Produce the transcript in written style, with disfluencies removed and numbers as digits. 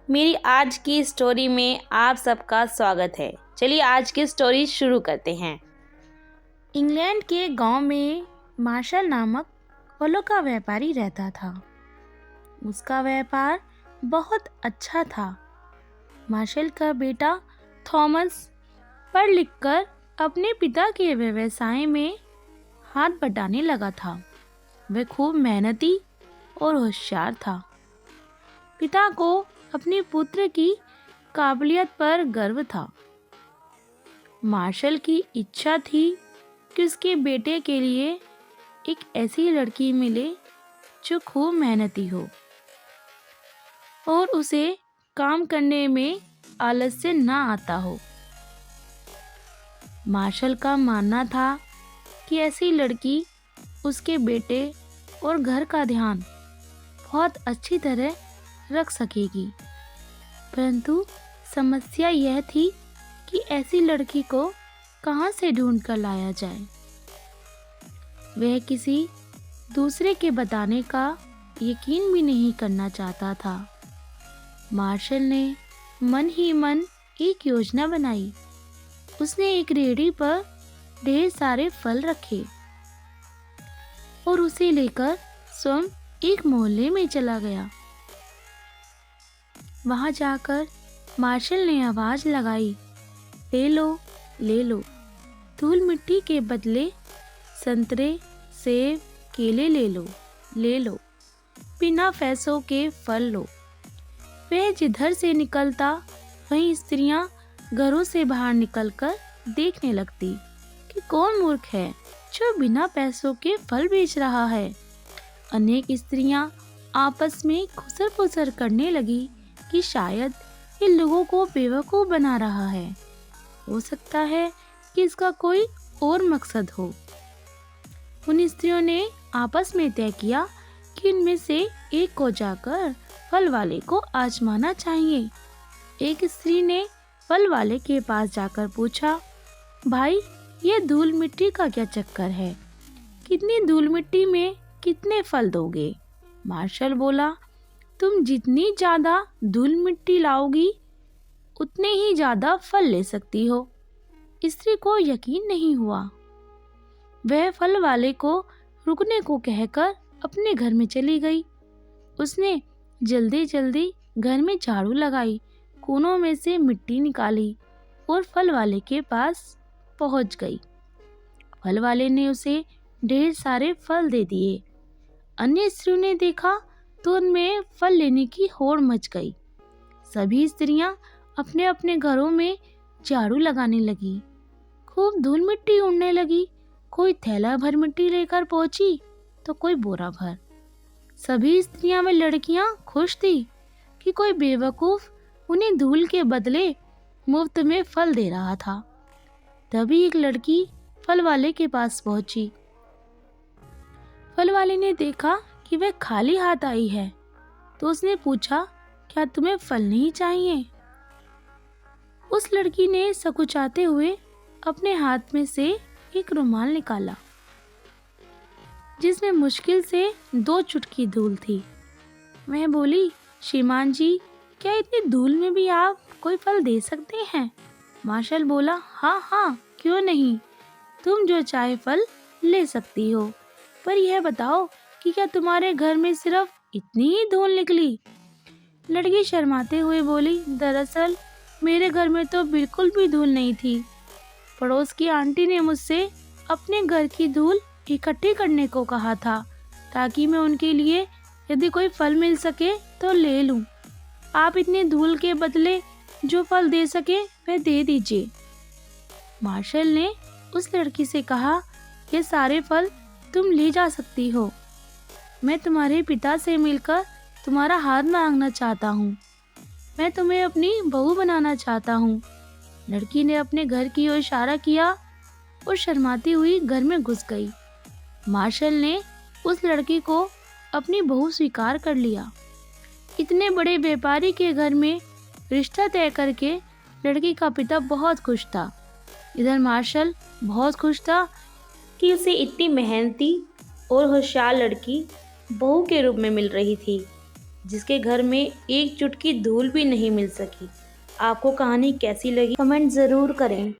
मेरी आज की स्टोरी में आप सबका स्वागत है। चलिए आज की स्टोरी शुरू करते हैं। इंग्लैंड के गांव में मार्शल नामक फलों का व्यापारी रहता था। उसका व्यापार बहुत अच्छा था। मार्शल का बेटा थॉमस पढ़ लिखकर अपने पिता के व्यवसाय में हाथ बटाने लगा था। वह खूब मेहनती और होशियार था। पिता को अपने पुत्र की काबिलियत पर गर्व था। मार्शल की इच्छा थी कि उसके बेटे के लिए एक ऐसी लड़की मिले जो खूब मेहनती हो और उसे काम करने में आलस्य ना आता हो। मार्शल का मानना था कि ऐसी लड़की उसके बेटे और घर का ध्यान बहुत अच्छी तरह रख सकेगी। परंतु समस्या यह थी कि ऐसी लड़की को कहाँ से ढूंढ कर लाया जाए। वह किसी दूसरे के बताने का यकीन भी नहीं करना चाहता था। मार्शल ने मन ही मन एक योजना बनाई। उसने एक रेहड़ी पर ढेर सारे फल रखे और उसे लेकर स्वयं एक मोहल्ले में चला गया। वहां जाकर मार्शल ने आवाज लगाई, ले लो ले लो, धूल मिट्टी के बदले संतरे सेब केले ले लो, ले लो, बिना पैसों के फल लो। वह जिधर से निकलता वहीं स्त्रियां घरों से बाहर निकलकर देखने लगती कि कौन मूर्ख है जो बिना पैसों के फल बेच रहा है। अनेक स्त्रियां आपस में खुसर फुसर करने लगी कि शायद ये लोगों को बेवकूफ बना रहा है। हो सकता है कि इसका कोई और मकसद हो। उन स्त्रियों ने आपस में तय किया कि इनमें से एक को जाकर फल वाले को आजमाना चाहिए। एक स्त्री ने फल वाले के पास जाकर पूछा, भाई ये धूल मिट्टी का क्या चक्कर है? कितनी धूल मिट्टी में कितने फल दोगे? मार्शल बोला, तुम जितनी ज्यादा धूल मिट्टी लाओगी उतने ही ज्यादा फल ले सकती हो। स्त्री को यकीन नहीं हुआ। वह फल वाले को रुकने को कहकर अपने घर में चली गई। उसने जल्दी जल्दी घर में झाड़ू लगाई, कोनों में से मिट्टी निकाली और फल वाले के पास पहुंच गई। फल वाले ने उसे ढेर सारे फल दे दिए। अन्य स्त्रियों ने देखा तो उनमें फल लेने की होड़ मच गई। सभी स्त्रियां अपने अपने घरों में झाड़ू लगाने लगी। खूब धूल मिट्टी उड़ने लगी। कोई थैला भर मिट्टी लेकर पहुंची तो कोई बोरा भर। सभी स्त्रियां व लड़कियां खुश थी कि कोई बेवकूफ उन्हें धूल के बदले मुफ्त में फल दे रहा था। तभी एक लड़की फल वाले के पास पहुंची। फल वाले ने देखा कि वह खाली हाथ आई है तो उसने पूछा, क्या तुम्हें फल नहीं चाहिए? उस लड़की ने सकुचाते हुए अपने हाथ में से एक रुमाल निकाला जिसमें मुश्किल से 2 चुटकी धूल थी। वह बोली, श्रीमान जी, क्या इतनी धूल में भी आप कोई फल दे सकते हैं? मार्शल बोला, हाँ हाँ, क्यों नहीं, तुम जो चाहे फल ले सकती हो, पर यह बताओ कि क्या तुम्हारे घर में सिर्फ इतनी ही धूल निकली? लड़की शर्माते हुए बोली, दरअसल मेरे घर में तो बिल्कुल भी धूल नहीं थी। पड़ोस की आंटी ने मुझसे अपने घर की धूल इकट्ठी करने को कहा था ताकि मैं उनके लिए यदि कोई फल मिल सके तो ले लूं। आप इतनी धूल के बदले जो फल दे सके वह दे दीजिए। मार्शल ने उस लड़की से कहा, ये सारे फल तुम ले जा सकती हो। मैं तुम्हारे पिता से मिलकर तुम्हारा हाथ मांगना चाहता हूँ। मैं तुम्हें अपनी बहू बनाना चाहता हूँ। लड़की ने अपने घर की ओर इशारा किया और शर्माती हुई घर में घुस गई। मार्शल ने उस लड़की को अपनी बहू स्वीकार कर लिया। इतने बड़े व्यापारी के घर में रिश्ता तय करके लड़की का पिता बहुत खुश था। इधर मार्शल बहुत खुश था कि उसे इतनी मेहनती और होशियार लड़की बहू के रूप में मिल रही थी। जिसके घर में एक चुटकी धूल भी नहीं मिल सकी। आपको कहानी कैसी लगी कमेंट ज़रूर करें।